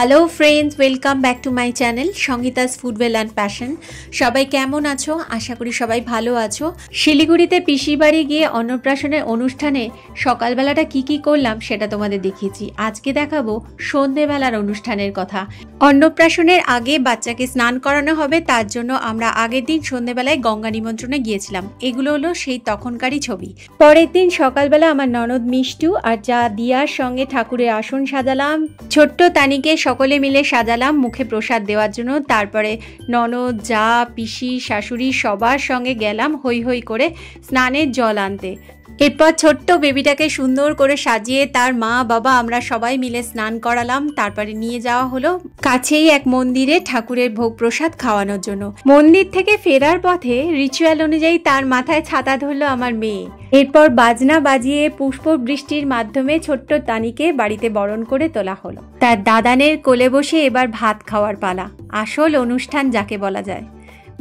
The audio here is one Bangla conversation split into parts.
Hello friends, welcome back to my channel Sangeeta's food well and passion. সবাই কেমন আছো? আশা করি সবাই ভালো আছো। শিলিগুড়িতে পিসি বাড়ি গিয়ে অন্নপ্রাশনের অনুষ্ঠানে সকালবেলাটা কি করলাম সেটা তোমাদের দেখিয়েছি। আজকে দেখাবো সন্ধেবেলার অনুষ্ঠানের কথা। অন্নপ্রাশনের আগে বাচ্চাকে স্নান করানো হবে, তার জন্য আমরা আগের দিন সন্ধেবেলায় গঙ্গা নিমন্ত্রণে গিয়েছিলাম। এগুলো হলো সেই তখনকারই ছবি। পরের দিন সকালবেলা আমার ননদ মিষ্টু আর যা দিয়ার সঙ্গে ঠাকুরের আসন সাজালাম, ছোট্ট তানিকে সকলে মিলে সাজালাম মুখে প্রসাদ দেওয়ার জন্য। তারপরে ননদ, যা, পিসি, শাশুড়ি সবার সঙ্গে গেলাম হৈ হৈ করে স্নানের জল আনতে। এরপর ছোট্ট বেবিটাকে সুন্দর করে সাজিয়ে তার মা বাবা আমরা সবাই মিলে স্নান করালাম। তারপরে নিয়ে যাওয়া হলো কাছেই এক মন্দিরে ঠাকুরের ভোগ প্রসাদ খাওয়ানোর জন্য। মন্দির থেকে ফেরার পথে রিচুয়াল অনুযায়ী তার মাথায় ছাতা ধরলো আমার মেয়ে। এরপর বাজনা বাজিয়ে পুষ্প বৃষ্টির মাধ্যমে ছোট্ট তানিকে বাড়িতে বরণ করে তোলা হলো। তার দাদানের কোলে বসে এবার ভাত খাওয়ার পালা, আসল অনুষ্ঠান যাকে বলা যায়।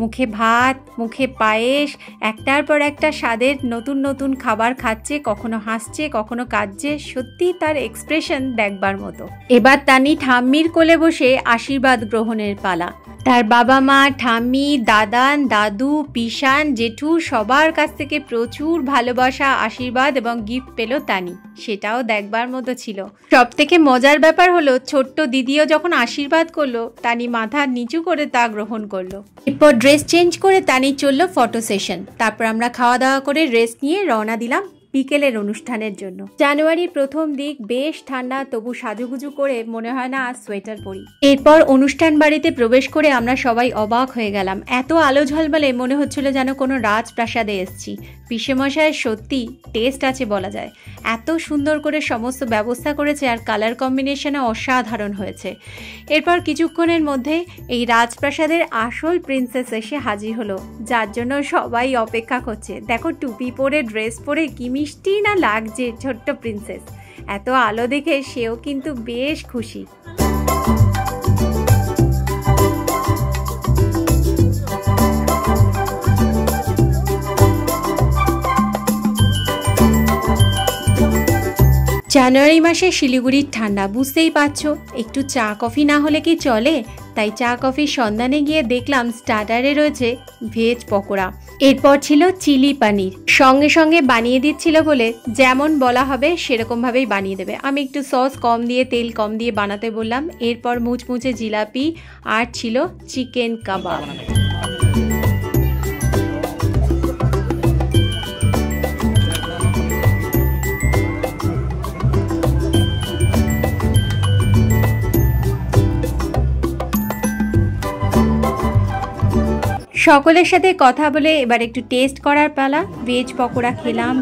মুখে ভাত, মুখে পায়েস, একটার পর একটা স্বাদের নতুন নতুন খাবার খাচ্ছে, কখনো হাসছে কখনো কাঁদছে। সত্যি তার এক্সপ্রেশন দেখবার মতো। এবার তানি ঠাম্মির কোলে বসে আশীর্বাদ গ্রহণের পালা। তার বাবা মা, ঠাম্মি, দাদান, দাদু, পিসান, জেঠু সবার কাছ থেকে প্রচুর ভালোবাসা, আশীর্বাদ এবং গিফট পেল তানি। সেটাও দেখবার মতো ছিল। সব থেকে মজার ব্যাপার হলো ছোট্ট দিদিও যখন আশীর্বাদ করলো, তানি মাথা নিচু করে তা গ্রহণ করলো। এরপর ড্রেস চেঞ্জ করে তানি চললো ফটো সেশন। তারপর আমরা খাওয়া দাওয়া করে রেস্ট নিয়ে রওনা দিলাম বিকেলের অনুষ্ঠানের জন্য। জানুয়ারির প্রথম দিক, বেশ ঠান্ডা, তবু সাজুগুজু করে মনে হয় না আজ সোয়েটার পরি। এরপর অনুষ্ঠান বাড়িতে প্রবেশ করে আমরা সবাই অবাক হয়ে গেলাম। এত আলো ঝলমলে মনে হচ্ছিল যেন কোনো রাজপ্রাসাদে এসছি। পিসেমশায়ের সত্যি টেস্ট আছে বলা যায়। এত সুন্দর করে সমস্ত ব্যবস্থা করেছে আর কালার কম্বিনেশনও অসাধারণ হয়েছে। এরপর কিছুক্ষণের মধ্যে এই রাজপ্রাসাদের আসল প্রিন্সেস এসে হাজির হলো, যার জন্য সবাই অপেক্ষা করছে। দেখো টুপি পরে, ড্রেস পরে কি মিষ্টি না লাগছে ছোট্ট প্রিন্সেস। এত আলো দেখে সেও কিন্তু বেশ খুশি। জানুয়ারি মাসে শিলিগুড়ির ঠান্ডা বুঝতেই পারছো, একটু চা কফি না হলে কি চলে? তাই চা কফির সন্ধানে গিয়ে দেখলাম স্টার্টারে রয়েছে ভেজ পকোড়া। এরপর ছিল চিলি পানির, সঙ্গে সঙ্গে বানিয়ে দিচ্ছিল বলে যেমন বলা হবে সেরকম ভাবেই বানিয়ে দেবে। আমি একটু সস কম দিয়ে, তেল কম দিয়ে বানাতে বললাম। এরপর মুচমুচে জিলাপি আর ছিল চিকেন কাবাব। সকলের সাথে কথা বলে এবার একটু টেস্ট করার পালা। ভেজ পকোড়া খেলাম,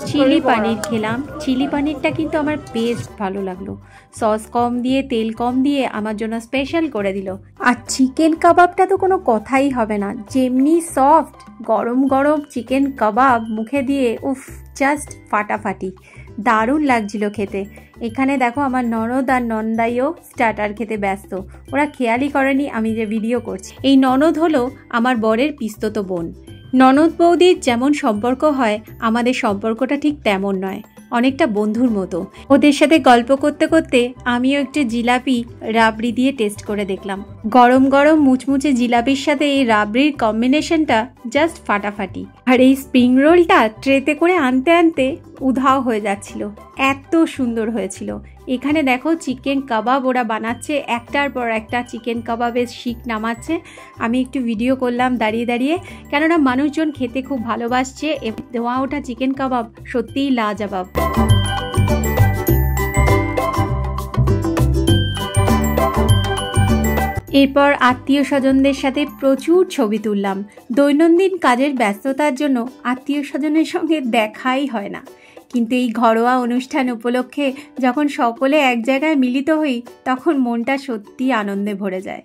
চিলি পানির খেলাম। চিলি পানিরটা কিন্তু আমার বেশ ভালো লাগলো। সস কম দিয়ে, তেল কম দিয়ে আমার জন্য স্পেশাল করে দিল। আর চিকেন কাবাবটা তো কোনো কথাই হবে না, যেমনি সফট, গরম গরম চিকেন কাবাব মুখে দিয়ে উফ, জাস্ট ফাটাফাটি, দারুণ লাগছিল খেতে। এখানে দেখো আমার ননদ আর নন্দাইও স্টার্টার খেতে ব্যস্ত। ওরা খেয়ালই করেনি আমি যে ভিডিও করছি। এই ননদ হলো আমার বরের পিস্তত বোন। ননদ বৌদির যেমন সম্পর্ক হয়, আমাদের সম্পর্কটা ঠিক তেমন নয়, অনেকটা বন্ধুর মতো। ওদের সাথে গল্প করতে করতে আমিও একটু জিলাপি রাবড়ি দিয়ে টেস্ট করে দেখলাম। গরম গরম মুচমুচে জিলাপির সাথে এই রাবড়ির কম্বিনেশনটা জাস্ট ফাটাফাটি। আর এই স্প্রিং রোলটা ট্রেতে করে আনতে আনতে উধাও হয়ে যাচ্ছিল, এত সুন্দর হয়েছিল। এখানে দেখো চিকেন কাবাব ওরা বানাচ্ছে, একটার পর একটা চিকেন কাবাবের শিক নামাচ্ছে। আমি একটু ভিডিও করলাম দাঁড়িয়ে দাঁড়িয়ে, কেননা মানুষজন খেতে খুব ভালোবাসছে। ধোঁয়া ওঠা চিকেন কাবাব সত্যিই লাজবাব। এরপর আত্মীয় স্বজনদের সাথে প্রচুর ছবি তুললাম। দৈনন্দিন কাজের ব্যস্ততার জন্য আত্মীয় স্বজনের সঙ্গে দেখাই হয় না, কিন্তু এই ঘরোয়া অনুষ্ঠান উপলক্ষে যখন সকলে এক জায়গায় মিলিত হই, তখন মনটা সত্যি আনন্দে ভরে যায়।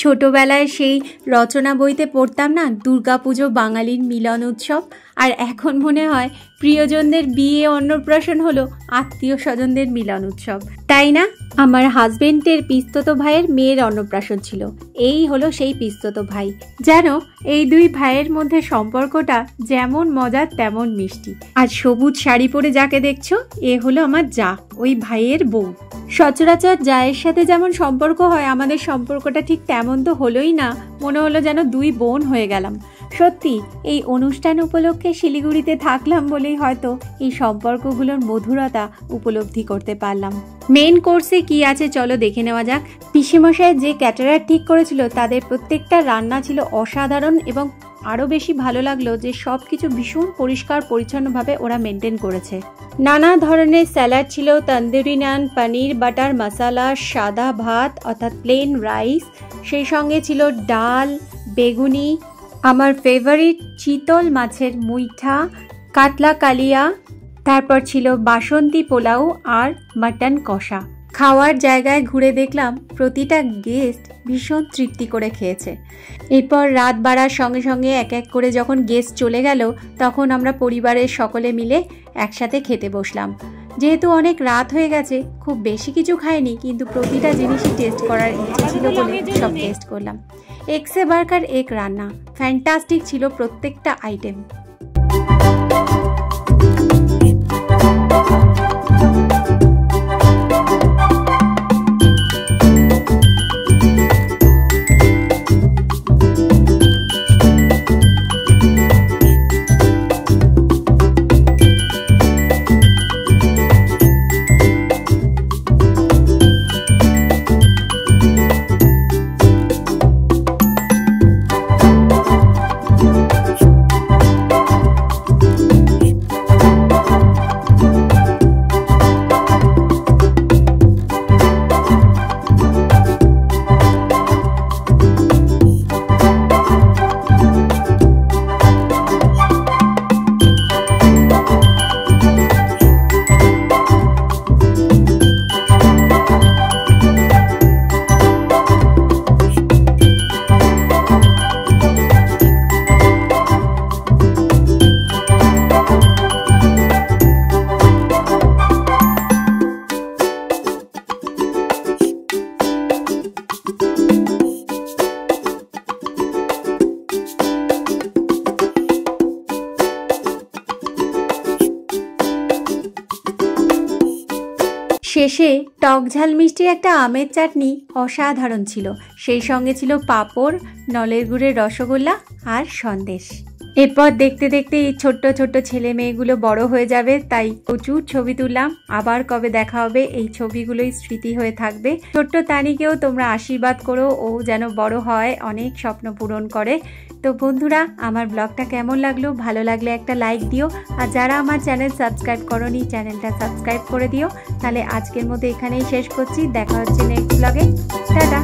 ছোটবেলায় সেই রচনা বইতে পড়তাম না, দুর্গাপুজো বাঙালির মিলন উৎসব, আর এখন মনে হয় প্রিয়জনদের বিয়ে অন্নপ্রাশন হলো আত্মীয় স্বজনদের মিলন উৎসব, তাই না? আমার হাজবেন্ডের পিস্তত ভাইয়ের মেয়ের অন্নপ্রাশন ছিল। এই হলো সেই পিস্তত ভাই। যেন এই দুই ভাইয়ের মধ্যে সম্পর্কটা যেমন মজার তেমন মিষ্টি। আর সবুজ শাড়ি পরে যাকে দেখছো, এ হলো আমার যা, ওই ভাইয়ের বউ। সচরাচর জায়ের সাথে যেমন সম্পর্ক হয়, আমাদের সম্পর্কটা ঠিক তেমন তো হলোই না। মনে হলো যেন দুই বোন হয়ে গেলাম। সত্যি এই অনুষ্ঠান উপলক্ষে শিলিগুড়িতে থাকলাম বলেই হয়তো এই সম্পর্কগুলোর মধুরতা উপলব্ধি করতে পারলাম। মেন কোর্সে কি আছে চলো দেখে নেওয়া যাক। পিসেমশাই যে ক্যাটারার ঠিক করেছিল তাদের প্রত্যেকটা রান্না ছিল অসাধারণ, এবং আরও বেশি ভালো লাগলো যে সব কিছু ভীষণ পরিষ্কার পরিচ্ছন্নভাবে ওরা মেনটেন করেছে। নানা ধরনের স্যালাড ছিল, তন্দুরি নান, পনির বাটার মশালা, সাদা ভাত অর্থাৎ প্লেন রাইস, সেই সঙ্গে ছিল ডাল, বেগুনি, আমার ফেভারিট চিতল মাছের মুইঠা, কাতলা কালিয়া, তারপর ছিল বাসন্তী পোলাও আর মাটন কষা। খাওয়ার জায়গায় ঘুরে দেখলাম প্রতিটা গেস্ট ভীষণ তৃপ্তি করে খেয়েছে। এরপর রাত বাড়ার সঙ্গে সঙ্গে এক এক করে যখন গেস্ট চলে গেল, তখন আমরা পরিবারের সকলে মিলে একসাথে খেতে বসলাম। যেহেতু অনেক রাত হয়ে গেছে, খুব বেশি কিছু খাইনি, কিন্তু প্রতিটা জিনিসই টেস্ট করার ইচ্ছে ছিল বলে সব টেস্ট করলাম। একসে বার্কার এক রান্না, ফ্যান্টাস্টিক ছিল প্রত্যেকটা আইটেম। শেষে টক ঝাল মিষ্টির একটা আমের চাটনি অসাধারণ ছিল, সেই সঙ্গে ছিল পাঁপড়, নলের গুড়ের রসগোল্লা আর সন্দেশ। এরপর দেখতে দেখতে এই ছোট্ট ছোট্ট ছেলে মেয়েগুলো বড় হয়ে যাবে, তাই প্রচুর ছবি তুললাম। আবার কবে দেখা হবে, এই ছবিগুলোই স্মৃতি হয়ে থাকবে। ছোট্ট তানিকেও তোমরা আশীর্বাদ করো, ও যেন বড় হয়, অনেক স্বপ্ন পূরণ করে। তো বন্ধুরা, আমার ব্লগটা কেমন লাগলো? ভালো লাগলে একটা লাইক দিও, আর যারা আমার চ্যানেল সাবস্ক্রাইব করোনি, চ্যানেলটা সাবস্ক্রাইব করে দিও। তাহলে আজকের মতো এখানেই শেষ করছি, দেখা হচ্ছে নেক্সট ব্লগে। টাটা।